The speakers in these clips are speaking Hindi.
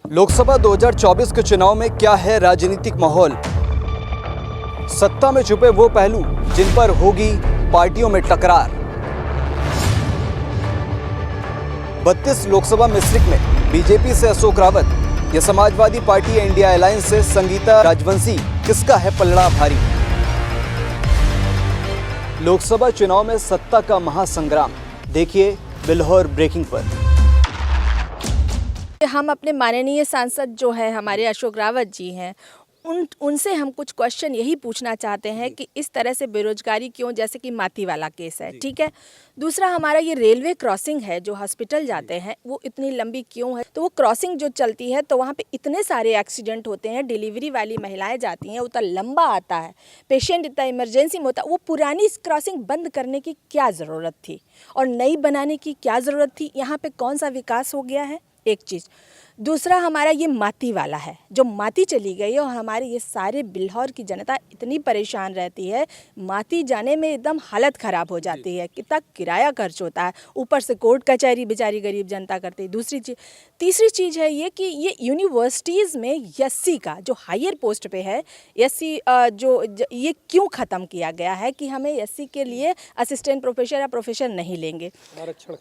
लोकसभा 2024 के चुनाव में क्या है राजनीतिक माहौल? सत्ता में छुपे वो पहलू जिन पर होगी पार्टियों में टकरार। 32 लोकसभा मिश्रिक में बीजेपी से अशोक रावत या समाजवादी पार्टी इंडिया अलायंस से संगीता राजवंशी, किसका है पलड़ा भारी? लोकसभा चुनाव में सत्ता का महासंग्राम, देखिए बिल्हौर ब्रेकिंग पर। हम अपने माननीय सांसद जो है हमारे अशोक रावत जी हैं, उनसे हम कुछ क्वेश्चन यही पूछना चाहते हैं कि इस तरह से बेरोजगारी क्यों, जैसे कि माती वाला केस है, ठीक है। दूसरा, हमारा ये रेलवे क्रॉसिंग है जो हॉस्पिटल जाते हैं, वो इतनी लंबी क्यों है? तो वो क्रॉसिंग जो चलती है तो वहाँ पे इतने सारे एक्सीडेंट होते हैं, डिलीवरी वाली महिलाएं जाती हैं, उतना लंबा आता है, पेशेंट इतना इमरजेंसी में होता है। वो पुरानी क्रॉसिंग बंद करने की क्या ज़रूरत थी और नई बनाने की क्या ज़रूरत थी? यहाँ पे कौन सा विकास हो गया है? एक चीज़। दूसरा, हमारा ये माती वाला है, जो माती चली गई है और हमारे ये सारे बिल्हौर की जनता इतनी परेशान रहती है, माती जाने में एकदम हालत ख़राब हो जाती है, कितना किराया खर्च होता है, ऊपर से कोर्ट कचहरी बेचारी गरीब जनता करती है। दूसरी चीज़, तीसरी चीज़ है ये कि ये यूनिवर्सिटीज़ में एससी का जो हायर पोस्ट पे है, एससी ये क्यों ख़त्म किया गया है कि हमें एससी के लिए असिस्टेंट प्रोफेसर या प्रोफेसर नहीं लेंगे,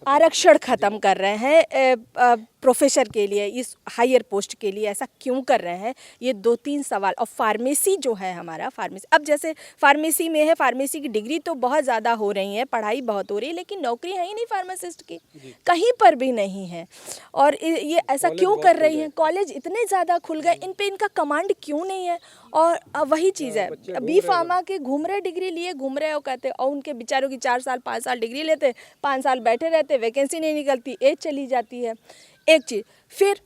आरक्षण ख़त्म कर रहे हैं प्रोफेसर के लिए, इस हायर पोस्ट के लिए ऐसा क्यों कर रहे हैं? ये 2-3 सवाल। और फार्मेसी जो है हमारा, फार्मेसी, अब जैसे फार्मेसी में है, फार्मेसी की डिग्री तो बहुत ज़्यादा हो रही है, पढ़ाई बहुत हो रही है, लेकिन नौकरी है ही नहीं फार्मासिस्ट की, कहीं पर भी नहीं है। और ये ऐसा क्यों कर रही हैं? कॉलेज इतने ज़्यादा खुल गए, इन पे इनका कमांड क्यों नहीं है? और वही चीज़ है, बी फार्मा के घूम रहे, डिग्री लिए घूम रहे, और कहते, और उनके बेचारों की 4 साल 5 साल डिग्री लेते, 5 साल बैठे रहते, वैकेंसी नहीं निकलती, एज चली जाती है। एक चीज़ फिर,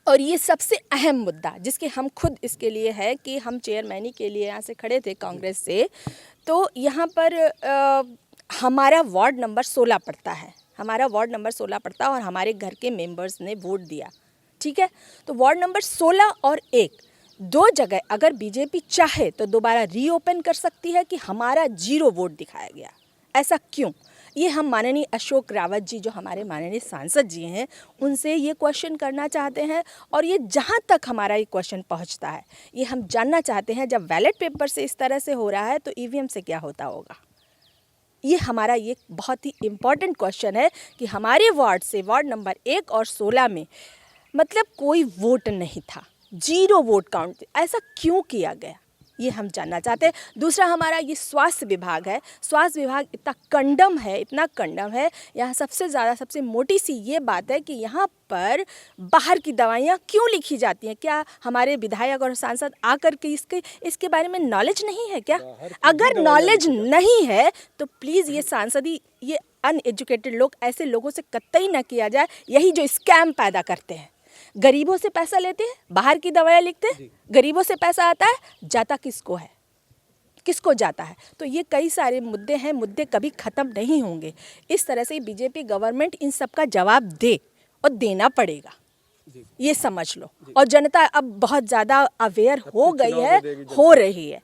और ये सबसे अहम मुद्दा जिसके हम खुद इसके लिए है कि हम चेयरमैनी के लिए यहाँ से खड़े थे कांग्रेस से, तो यहाँ पर हमारा वार्ड नंबर 16 पड़ता है, हमारा वार्ड नंबर 16 पड़ता है और हमारे घर के मेंबर्स ने वोट दिया, ठीक है। तो वार्ड नंबर 16 और 1, 2 जगह अगर बीजेपी चाहे तो दोबारा रीओपन कर सकती है कि हमारा 0 वोट दिखाया गया। ऐसा क्यों? ये हम माननीय अशोक रावत जी, जो हमारे माननीय सांसद जी हैं, उनसे ये क्वेश्चन करना चाहते हैं। और ये जहाँ तक हमारा ये क्वेश्चन पहुँचता है, ये हम जानना चाहते हैं, जब बैलेट पेपर से इस तरह से हो रहा है तो ईवीएम से क्या होता होगा? ये हमारा ये बहुत ही इम्पॉर्टेंट क्वेश्चन है कि हमारे वार्ड से, वार्ड नंबर 1 और 16 में मतलब कोई वोट नहीं था, 0 वोट काउंट, ऐसा क्यों किया गया? ये हम जानना चाहते हैं। दूसरा, हमारा ये स्वास्थ्य विभाग है, स्वास्थ्य विभाग इतना कंडम है, इतना कंडम है। यहाँ सबसे ज़्यादा, सबसे मोटी सी ये बात है कि यहाँ पर बाहर की दवाइयाँ क्यों लिखी जाती हैं? क्या हमारे विधायक और सांसद आकर के इसके बारे में नॉलेज नहीं है क्या? अगर नॉलेज नहीं है तो प्लीज़ ये सांसदी, ये अनएजुकेटेड लोग, ऐसे लोगों से कतई ना किया जाए। यही जो स्कैम पैदा करते हैं, गरीबों से पैसा लेते हैं, बाहर की दवाइयाँ लिखते हैं, गरीबों से पैसा आता है, जाता किसको है? किसको जाता है? तो ये कई सारे मुद्दे हैं, मुद्दे कभी ख़त्म नहीं होंगे। इस तरह से बीजेपी गवर्नमेंट इन सब का जवाब दे, और देना पड़ेगा, ये समझ लो। और जनता अब बहुत ज़्यादा अवेयर हो गई है, हो रही है।